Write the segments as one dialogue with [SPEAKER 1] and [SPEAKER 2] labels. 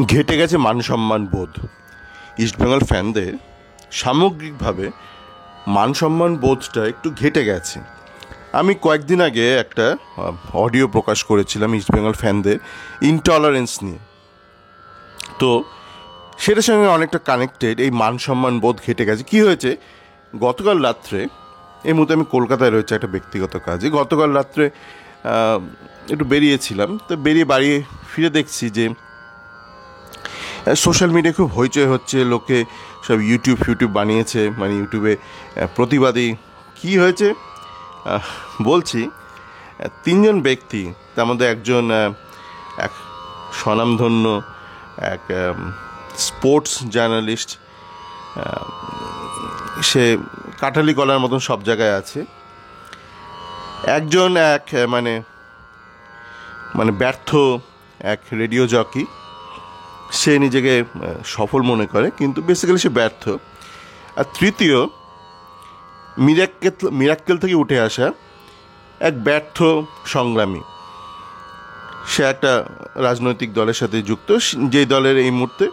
[SPEAKER 1] ঘেটে গেছে মান সম্মান বোধ। ইস্টবেঙ্গল ফ্যানদের সামগ্রিকভাবে মান সম্মান বোধটা একটু ঘেটে গেছে। আমি কয়েকদিন আগে একটা অডিও প্রকাশ করেছিলাম ইস্টবেঙ্গল ফ্যানদের ইনটলারেন্স নিয়ে। তো সেটার সঙ্গে অনেকটা কানেক্টেড। এই মান সম্মান বোধ ঘেটে গেছে। কি হয়েছে, গতকাল রাত্রে, এই মুহূর্তে আমি কলকাতায় রয়েছে একটা ব্যক্তিগত কাজে, গতকাল রাত্রে একটু বেরিয়েছিলাম। তো বেরিয়ে বাড়ি ফিরে দেখছি যে সোশ্যাল মিডিয়ায় খুব হইচই হচ্ছে, লোকে সব ইউটিউব বানিয়েছে, মানে ইউটিউবে প্রতিবাদী। কি হয়েছে বলছি, তিনজন ব্যক্তি, তার মধ্যে একজন এক স্বনামধন্য এক স্পোর্টস জার্নালিস্ট, সে কাঠালি কলার মতন সব জায়গায় আছে। একজন এক মানে ব্যর্থ এক রেডিও জকি, সে নিজেকে সফল মনে করে কিন্তু বেসিক্যালি সে ব্যর্থ। আর তৃতীয়, মিরাক্কেল থেকে উঠে আসা এক ব্যর্থ সংগ্রামী। সে একটা রাজনৈতিক দলের সাথে যুক্ত, যেই দলের এই মুহূর্তে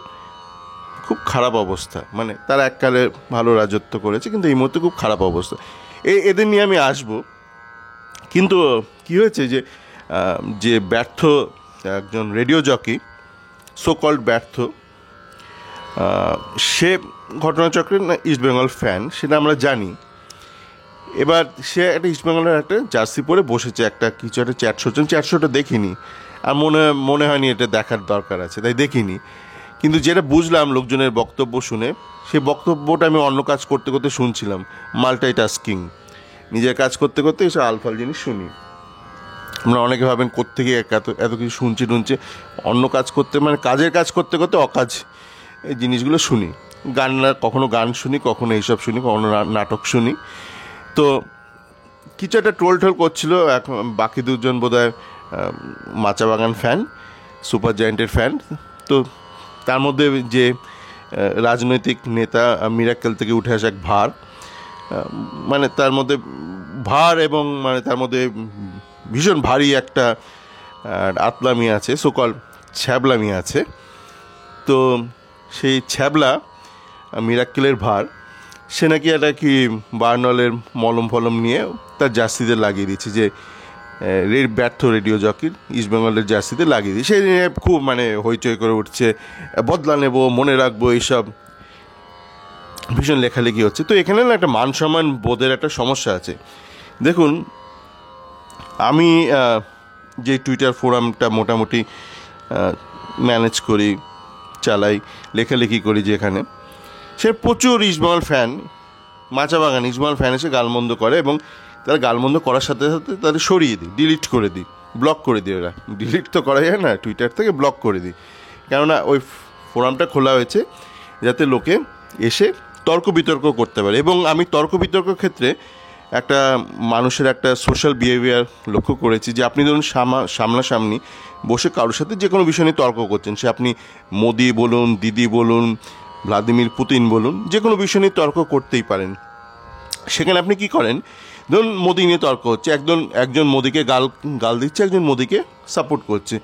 [SPEAKER 1] খুব খারাপ অবস্থা। মানে তারা এককালে ভালো রাজত্ব করেছে কিন্তু এই মুহূর্তে খুব খারাপ অবস্থা। এদের নিয়ে আমি আসব। কিন্তু কি হয়েছে যে ব্যর্থ একজন রেডিও জকি, সো কল্ড ব্যর্থ, সে ঘটনাচক্রের ইস্টবেঙ্গল ফ্যান, সেটা আমরা জানি। এবার সে একটা ইস্টবেঙ্গলের একটা জার্সি পরে বসেছে, একটা কিছু একটা চ্যাটশোটা দেখিনি, আর মনে হয়নি এটা দেখার দরকার আছে, তাই দেখিনি। কিন্তু যেটা বুঝলাম লোকজনের বক্তব্য শুনে, সেই বক্তব্যটা আমি অন্য কাজ করতে করতে শুনছিলাম। মাল্টিটাস্কিং, নিজের কাজ করতে করতে এসব আলফাল জিনিস শুনি। আমরা অনেকে ভাবেন কোত্থেকে এত কিছু শুনছে, অন্য কাজ করতে, মানে কাজের কাজ করতে করতে অকাজ এই জিনিসগুলো শুনি। কখনো গান শুনি, কখনো এইসব শুনি, কখনো নাটক শুনি। তো কিছু একটা টোল করছিল, বাকি দুজন বোধহয় মাচা বাগান ফ্যান, সুপার জায়েন্টের ফ্যান। তো তার মধ্যে যে রাজনৈতিক নেতা, মিরাক্কেল থেকে উঠে আসা এক ভার, মানে তার মধ্যে ভার এবং মানে তার মধ্যে ভীষণ ভারী একটা আতলামি আছে, সকল ছ্যাবলামি আছে। তো সেই ছ্যাবলা মিরাক্কেলের ভার, সে নাকি একটা বার্নলের মলম ফলম নিয়ে তার জার্সিতে লাগিয়ে দিচ্ছে, যে ব্যর্থ রেডিও জকির ইস্টবেঙ্গলের জার্সিতে লাগিয়ে দিই। সেই নিয়ে খুব হইচই করে উঠছে, বদলা নেব, মনে রাখবো, এইসব ভীষণ লেখালেখি হচ্ছে। তো এখানে না একটা মান সম্মান বোধের একটা সমস্যা আছে। দেখুন, আমি যে টুইটার ফোরামটা মোটামুটি ম্যানেজ করি, চালাই, লেখালেখি করি, যেখানে সে প্রচুর ইস্টবেঙ্গল ফ্যান, মাচা বাগান ইস্টবেঙ্গল ফ্যান এসে গালমন্দ করে, এবং তারা গালমন্দ করার সাথে সাথে তাদের সরিয়ে দিই, ডিলিট করে দিই, ব্লক করে দিই। ওরা ডিলিট তো করা যায় না, টুইটার থেকে ব্লক করে দিই। কেননা ওই ফোরামটা খোলা হয়েছে যাতে লোকে এসে তর্ক বিতর্ক করতে পারে। এবং আমি তর্ক বিতর্ক ক্ষেত্রে একটা মানুষের একটা সোশ্যাল বিহেভিয়ার লক্ষ্য করেছি, যে আপনি ধরুন সামনাসামনি বসে কারোর সাথে যে কোনো বিষয় নিয়ে তর্ক করছেন, সে আপনি মোদি বলুন, দিদি বলুন, ভ্লাদিমির পুতিন বলুন, যে কোনো বিষয় নিয়ে তর্ক করতেই পারেন। সেখানে আপনি কি করেন, ধরুন মোদি নিয়ে তর্ক হচ্ছে, একজন মোদিকে গাল দিচ্ছে, একজন মোদিকে সাপোর্ট করছে।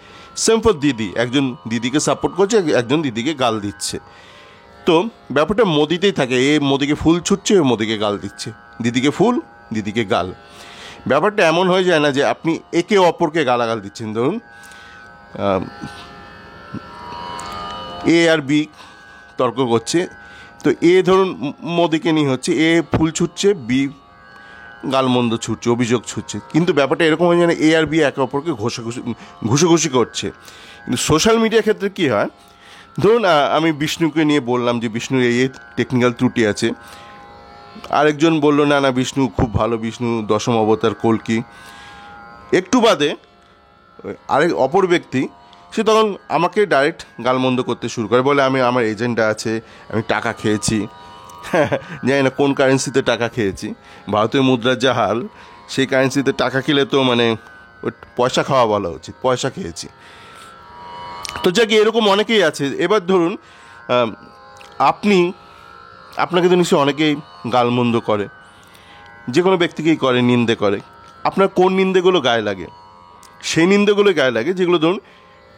[SPEAKER 1] সেম ফর দিদি, একজন দিদিকে সাপোর্ট করছে, একজন দিদিকে গাল দিচ্ছে। তো ব্যাপারটা মোদিতেই থাকে, এ মোদিকে ফুল ছুটছে, ও মোদিকে গাল দিচ্ছে, দিদিকে ফুল, দিদিকে গাল। ব্যাপারটা এমন হয়ে যায় না যে আপনি একে অপরকে গালাগাল দিচ্ছেন। ধরুন এ আর বি তর্ক করছে, তো এ ধরুন মোদিকে নিয়ে হচ্ছে, এ ফুল ছুটছে, বি গালমন্দ ছুটছে, অভিযোগ ছুটছে। কিন্তু ব্যাপারটা এরকম হয়ে যায় না এ আর বি একে অপরকে ঘুষোঘুষি করছে। কিন্তু সোশ্যাল মিডিয়ার ক্ষেত্রে কী হয়, ধরুন আমি বিষ্ণুকে নিয়ে বললাম যে বিষ্ণুর এই টেকনিক্যাল ত্রুটি আছে, আরেকজন বলল না বিষ্ণু খুব ভালো, বিষ্ণু দশম অবতার, কল্কি। একটু বাদে আরেক অপর ব্যক্তি, সে তখন আমাকে ডাইরেক্ট গালমন্দ করতে শুরু করে, বলে আমার এজেন্ডা আছে, আমি টাকা খেয়েছি, জানি না কোন কারেন্সিতে টাকা খেয়েছি, ভারতীয় মুদ্রার যা হাল, সেই কারেন্সিতে টাকা খেলে তো পয়সা খাওয়া বলা উচিত, পয়সা খেয়েছি। তো যাকে এরকম অনেকেই আছে। এবার ধরুন আপনাকে তো নিশ্চয়ই অনেকেই গালমন্দ করে, যে কোনো ব্যক্তিকেই করে, নিন্দে করে। আপনার কোন নিন্দেগুলো গায়ে লাগে? সেই নিন্দেগুলো গায়ে লাগে যেগুলো ধরুন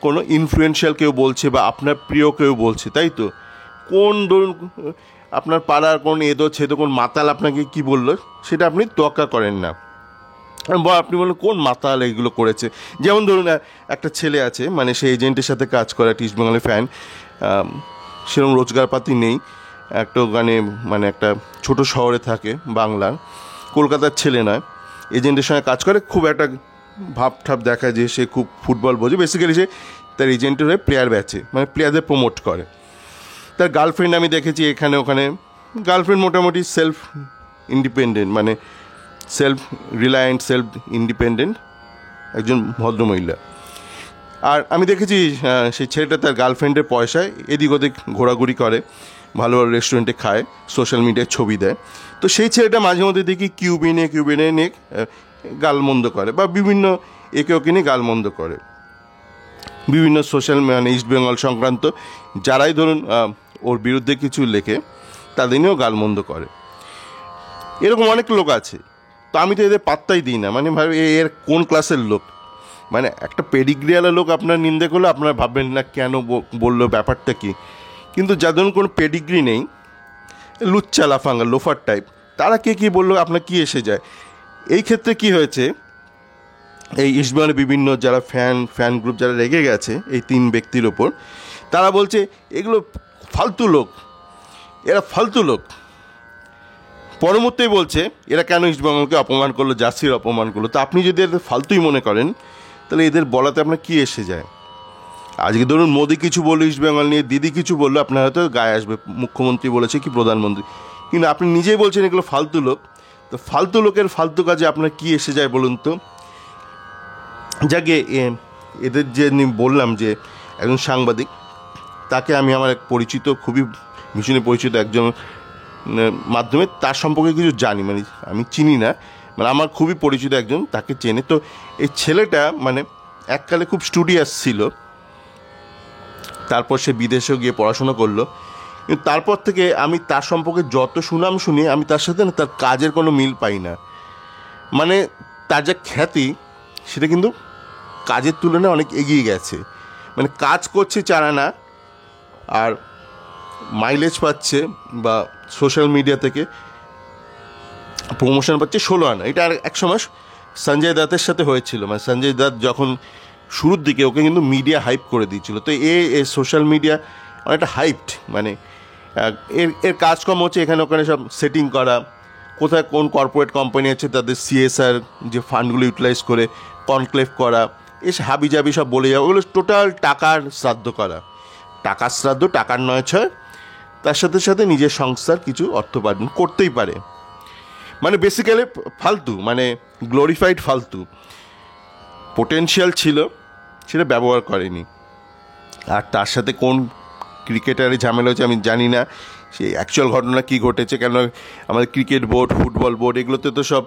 [SPEAKER 1] কোনো ইনফ্লুয়েন্সিয়াল কেউ বলছে বা আপনার প্রিয় কেউ বলছে, তাই তো? কোন ধরুন আপনার পাড়ার কোন এদো ছেদো কোন মাতাল আপনাকে কি বললো সেটা আপনি তোয়াক্কা করেন না, বা আপনি বলেন কোন মাতাল এইগুলো করেছে। যেমন ধরুন একটা ছেলে আছে, মানে সে এজেন্টের সাথে কাজ করে, একটা ইস্ট বেঙ্গলের ফ্যান, সেরকম রোজগারপাতি নেই, একটা ওখানে মানে একটা ছোট শহরে থাকে, বাংলার, কলকাতার ছেলে নয়, এজেন্টের সঙ্গে কাজ করে, খুব একটা ভাব ঠাপ দেখায় যে সে খুব ফুটবল বোঝে। বেসিক্যালি সে তার এজেন্টের হয়ে প্লেয়ার বেচে, মানে প্লেয়ারদের প্রমোট করে। তার গার্লফ্রেন্ড আমি দেখেছি এখানে ওখানে, গার্লফ্রেন্ড মোটামুটি সেলফ ইন্ডিপেন্ডেন্ট, মানে সেলফ রিলায়েন্ট, সেলফ ইন্ডিপেন্ডেন্ট একজন ভদ্রমহিলা। আর আমি দেখেছি সেই ছেলেটা তার গার্লফ্রেন্ডের পয়সায় এদিক ওদিক ঘোরাঘুরি করে, ভালো ভালো রেস্টুরেন্টে খায়, সোশ্যাল মিডিয়ায় ছবি দেয়। তো সেই ছেলেটা মাঝে মধ্যে দেখি কিউবিনে নিয়ে গালমন্দ করে, বা বিভিন্ন একে ওকে নিয়ে গালমন্দ করে, বিভিন্ন সোশ্যাল মানে ইস্ট বেঙ্গল সংক্রান্ত যারাই ধরুন ওর বিরুদ্ধে কিছু লেখে তাদের নিয়েও গালমন্দ করে। এরকম অনেক লোক আছে, তো আমি তো এদের পাত্তাই দিই না, মানে ভাবি এর কোন ক্লাসের লোক, মানে একটা পেডিগ্রিওয়ালা লোক আপনার নিন্দে করলে আপনারা ভাববেন না কেন বললো, ব্যাপারটা কি। কিন্তু যাদের কোনো পেডিগ্রি নেই, লুচ্চা লাফাঙ্গা লোফার টাইপ, তারা কে কী বললো আপনার কি এসে যায়। এই ক্ষেত্রে কি হয়েছে, এই ইস্টবেঙ্গলের বিভিন্ন যারা ফ্যান গ্রুপ যারা রেগে গেছে এই তিন ব্যক্তির ওপর, তারা বলছে এগুলো ফালতু লোক, এরা ফালতু লোক। পরমুহূর্তেই বলছে এরা কেন ইস্টবেঙ্গলকে অপমান করলো, জার্সির অপমান করলো। তো আপনি যদি এদের ফালতুই মনে করেন তাহলে এদের বলাতে আপনার কী এসে যায়। আজকে ধরুন মোদি কিছু বললো ইস্টবেঙ্গল নিয়ে, দিদি কিছু বললো, আপনার হয়তো গায়ে আসবে, মুখ্যমন্ত্রী বলেছে কি প্রধানমন্ত্রী, কিন্তু আপনি নিজেই বলছেন এগুলো ফালতু লোক। তো ফালতু লোকের ফালতু কাজে আপনার কী এসে যায় বলুন তো। যাকে এদের যে বললাম যে একজন সাংবাদিক, তাকে আমি আমার এক পরিচিত, খুবই ভীষণই পরিচিত একজন মাধ্যমে তার সম্পর্কে কিছু জানি, মানে আমি চিনি না, মানে আমার খুবই পরিচিত একজন তাকে চেনে। তো এই ছেলেটা মানে এককালে খুব স্টুডিয়াস ছিল, তারপর সে বিদেশেও গিয়ে পড়াশোনা করলো, কিন্তু তারপর থেকে আমি তার সম্পর্কে যত সুনাম শুনি, আমি তার সাথে না তার কাজের কোনো মিল পাই না। মানে তার যা খ্যাতি সেটা কিন্তু কাজের তুলনায় অনেক এগিয়ে গেছে, মানে কাজ করছে 4 আনা আর মাইলেজ পাচ্ছে বা সোশ্যাল মিডিয়া থেকে প্রমোশন পাচ্ছে 16 আনা। এটা আর এক সময় সঞ্জয় দত্তের সাথে হয়েছিল, মানে সঞ্জয় দত্ত যখন শুরুর দিকে ওকে কিন্তু মিডিয়া হাইপ করে দিয়েছিল। তো সোশ্যাল মিডিয়া অনেকটা হাইপড, মানে এর কাজকর্ম হচ্ছে এখানে ওখানে সব সেটিং করা, কোথায় কোন কর্পোরেট কোম্পানি আছে তাদের CSR যে ফান্ডগুলো ইউটিলাইজ করে কনক্লেভ করা, এসে হাবিজাবি সব বলে যাওয়া, ওগুলো টোটাল টাকার শ্রাদ্ধ করা, টাকার শ্রাদ্ধ, টাকার নয় ছয়, তার সাথে সাথে নিজের সংস্থার কিছু অর্থ উপার্জন করতেই পারে। মানে বেসিক্যালি ফালতু, মানে গ্লোরিফাইড ফালতু। পোটেনশিয়াল ছিল সেটা ব্যবহার করেনি। আর তার সাথে কোন ক্রিকেটারের ঝামেলা হচ্ছে আমি জানি না, সেই অ্যাকচুয়াল ঘটনা কী ঘটেছে, কেন আমাদের ক্রিকেট বোর্ড, ফুটবল বোর্ড এগুলোতে তো সব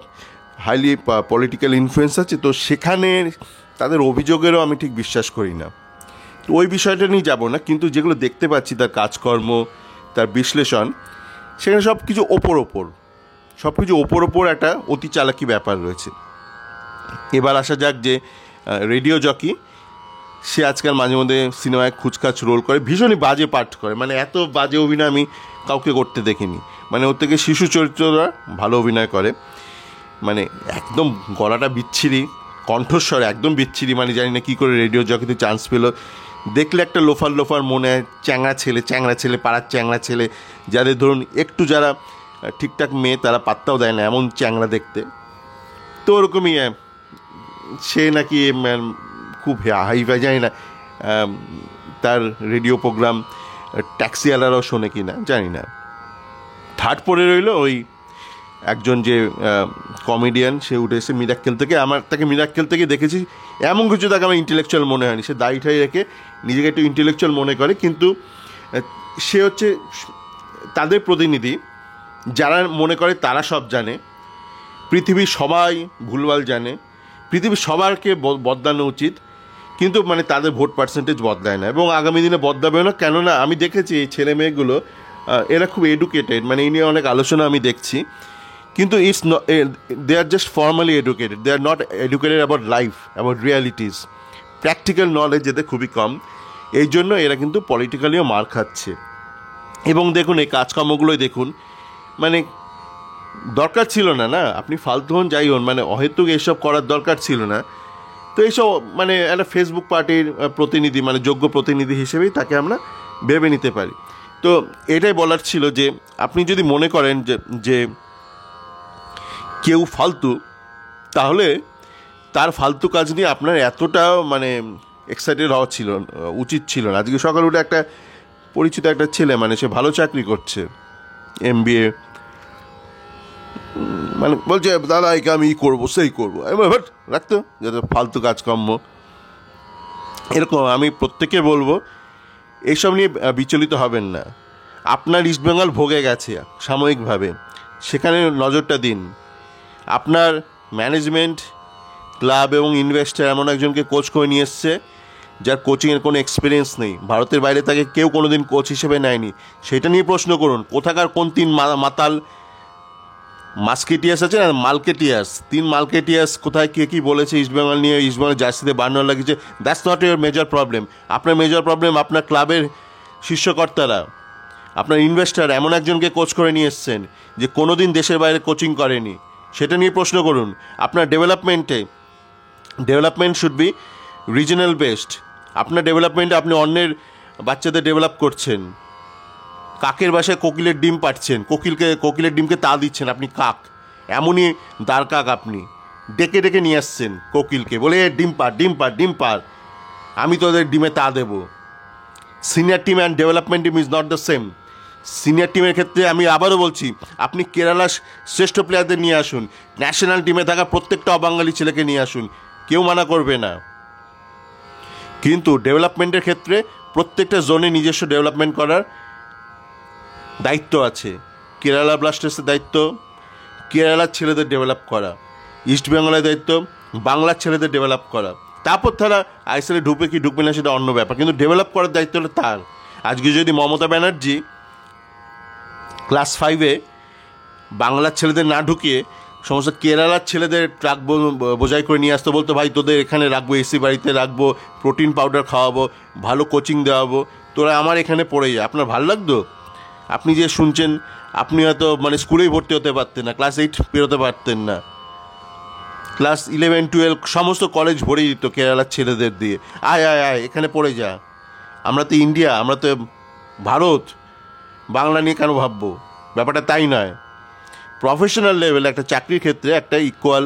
[SPEAKER 1] হাইলি পলিটিক্যাল ইনফ্লুয়েন্স আছে, তো সেখানে তাদের অভিযোগেরও আমি ঠিক বিশ্বাস করি না। তো ওই বিষয়টা নিয়ে যাব না, কিন্তু যেগুলো দেখতে পাচ্ছি তার কাজকর্ম, তার বিশ্লেষণ, সেখানে সব কিছু ওপর একটা অতি চালাকি ব্যাপার রয়েছে। এবার আসা যাক যে রেডিও জকি, সে আজকাল মাঝে মধ্যে সিনেমায় খুচখাচ রোল করে, ভীষণই বাজে পাঠ করে, মানে এত বাজে অভিনয় আমি কাউকে করতে দেখিনি। মানে ওর থেকে শিশু চরিত্ররা ভালো অভিনয় করে, মানে একদম গলাটা বিচ্ছিরি, কণ্ঠস্বর একদম বিচ্ছিরি, মানে জানি না কী করে রেডিও জকিতে চান্স পেলো। দেখলে একটা লোফার মনে হয়, চ্যাংড়া ছেলে, পাড়ার চ্যাংড়া ছেলে, যাদের ধরুন একটু যারা ঠিকঠাক মেয়ে তারা পাত্তাও দেয় না, এমন চ্যাংড়া দেখতে। তো ওরকমই সে নাকি খুব হাইফাই, জানি না তার রেডিও প্রোগ্রাম ট্যাক্সিওয়ালারাও শোনে কি না জানি না। থার্ড পড়ে রইল ওই একজন যে কমেডিয়ান, সে উঠে এসে মিরাক্কেল থেকে, আমার তাকে মিরাক্কেল থেকে দেখেছি, এমন কিছু তাকে আমার ইন্টেলেকচুয়াল মনে হয়নি। সে দাড়ি ঠাড়ি রেখে নিজেকে একটু ইন্টেলেকচুয়াল মনে করে, কিন্তু সে হচ্ছে তাদের প্রতিনিধি যারা মনে করে তারা সব জানে, পৃথিবীর সবাই ভুলভাল জানে, পৃথিবীর সবারকে বদলানো উচিত, কিন্তু মানে তাদের ভোট পার্সেন্টেজ বদলায় না, এবং আগামী দিনে বদলাবেও না। কেননা আমি দেখেছি এই ছেলে মেয়েগুলো এরা খুব এডুকেটেড, মানে এই নিয়ে অনেক আলোচনা আমি দেখছি, কিন্তু it's not, they are just formally educated, they are not educated about life, about realities. Practical knowledge এদের খুবই কম, এই জন্য এরা কিন্তু পলিটিক্যালিও মার খাচ্ছে। এবং দেখুন এই কাজকর্মগুলোই দেখুন, মানে দরকার ছিল না, না আপনি ফালতু হন যাই হন, মানে অহেতুক এইসব করার দরকার ছিল না। তো এইসব মানে একটা ফেসবুক পার্টির প্রতিনিধি, মানে যোগ্য প্রতিনিধি হিসেবেই তাকে আমরা ভেবে নিতে পারি। তো এটাই বলার ছিল যে আপনি যদি মনে করেন যে কেউ ফালতু, তাহলে তার ফালতু কাজ নিয়ে আপনার এতটা মানে এক্সাইটেড হওয়া উচিত ছিল না। আজকে সকালে উঠে একটা পরিচিত একটা ছেলে, মানে সে ভালো চাকরি করছে, MBA, মানে বলছে দাদা একে আমি করবো সেই করবো, বাট রাখতো যাতে ফালতু কাজকর্ম এরকম। আমি প্রত্যেকে বলবো এইসব নিয়ে বিচলিত হবেন না। আপনার ইস্টবেঙ্গল ভোগে গেছে সাময়িকভাবে, সেখানে নজরটা দিন। আপনার ম্যানেজমেন্ট, ক্লাব এবং ইনভেস্টার এমন একজনকে কোচ করে নিয়ে এসছে যার কোচিংয়ের কোনো এক্সপিরিয়েন্স নেই, ভারতের বাইরে তাকে কেউ কোনো দিন কোচ হিসেবে নেয়নি। সেটা নিয়ে প্রশ্ন করুন, কোথাকার কোন তিন মাতাল মাস্কেটিয়াস আছে না, মালকেটিয়াস, 3 মালকেটিয়াস কোথায় কে কী বলেছে ইস্টবেঙ্গল নিয়ে, ইস্টবেঙ্গল জার্সিতে বার্নার লাগিয়েছে, that's not your major problem. আপনার মেজর প্রবলেম আপনার ক্লাবের শীর্ষকর্তারা, আপনার ইনভেস্টার এমন একজনকে কোচ করে নিয়ে এসছেন যে কোনো দিন দেশের বাইরে কোচিং করেনি, সেটা নিয়ে প্রশ্ন করুন। আপনার development should be regional based. আপনার ডেভেলপমেন্টে আপনি অন্যের বাচ্চাদের ডেভেলপ করছেন, কাকের বাসায় কোকিলের ডিম পাচ্ছেন, কোকিলের ডিমকে তা দিচ্ছেন, আপনি কাক, এমনই দাঁড় কাক, আপনি ডেকে ডেকে নিয়ে আসছেন কোকিলকে, বলে ডিম পার, আমি তোদের ডিমে তা দেবো। Senior team and development team is not the same. Senior টিমের ক্ষেত্রে আমি আবারও বলছি, আপনি কেরালার শ্রেষ্ঠ প্লেয়ারদের নিয়ে আসুন, ন্যাশনাল টিমে থাকা প্রত্যেকটা অবাঙালি ছেলেকে নিয়ে আসুন, কেউ মানা করবে না। কিন্তু ডেভেলপমেন্টের ক্ষেত্রে প্রত্যেকটা জোনে নিজস্ব ডেভেলপমেন্ট করার দায়িত্ব আছে। কেরালা ব্লাস্টার্সের দায়িত্ব কেরালার ছেলেদের ডেভেলপ করা, ইস্টবেঙ্গলের দায়িত্ব বাংলার ছেলেদের ডেভেলপ করা। তারপর তারা আইএসএলে ঢুকবে কি ঢুকবে না সেটা অন্য ব্যাপার, কিন্তু ডেভেলপ করার দায়িত্বটা তার। আজকে যদি মমতা ব্যানার্জি ক্লাস 5-এ বাংলার ছেলেদের না ঢুকিয়ে সমস্ত কেরালার ছেলেদের ট্রাক বোঝাই করে নিয়ে আসতো, বলতো ভাই তোদের এখানে রাখবো, এসি বাড়িতে রাখবো, প্রোটিন পাউডার খাওয়াবো, ভালো কোচিং দেওয়াবো, তোরা আমার এখানে পড়ে যায়, আপনার ভালো লাগতো? আপনি যে শুনছেন, আপনি হয়তো মানে স্কুলেই ভর্তি হতে পারতেন না, ক্লাস 8 পেরোতে পারতেন না, ক্লাস 11, 12 সমস্ত কলেজ ভরে দিত কেরালার ছেলেদের দিয়ে, আয় এখানে পড়ে যা। আমরা তো ইন্ডিয়া, আমরা তো ভারত, বাংলা নিয়ে কেন ভাববো? ব্যাপারটা তাই নয়। প্রফেশনাল লেভেলে একটা চাকরির ক্ষেত্রে একটা ইকুয়াল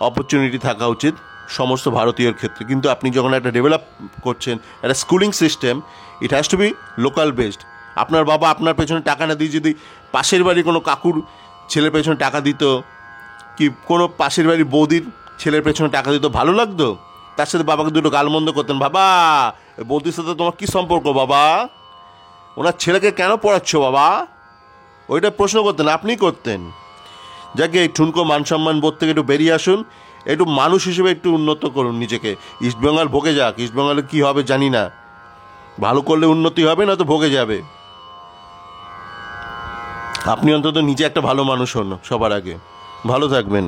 [SPEAKER 1] অপরচুনিটি থাকা উচিত সমস্ত ভারতীয়র ক্ষেত্রে। কিন্তু আপনি যখন একটা ডেভেলপ করছেন, একটা schooling system, it has to be local based. আপনার বাবা আপনার পেছনে টাকা না দিয়ে যদি পাশের বাড়ির কোনো কাকুর ছেলের পেছনে টাকা দিত, কি কোনো পাশের বাড়ির বৌদির ছেলের পেছনে টাকা দিত, ভালো লাগতো? তার সাথে বাবাকে দুটো গালমন্দ করতেন, বাবা বৌদির সাথে তোমার কী সম্পর্ক বাবা, ওনার ছেলেকে কেন পড়াচ্ছ বাবা, ওইটা প্রশ্ন করতেন, আপনিই করতেন। যাকে এই ঠুনকো মান সম্মান বোধ থেকে একটু বেরিয়ে আসুন, একটু মানুষ হিসেবে একটু উন্নত করুন নিজেকে। ইস্টবেঙ্গল ভোগে যাক, ইস্টবেঙ্গলে কী হবে জানি না, ভালো করলে উন্নতি হবে, না তো ভোগে যাবে। আপনি অন্তত নিজে একটা ভালো মানুষ হন সবার আগে। ভালো থাকবেন।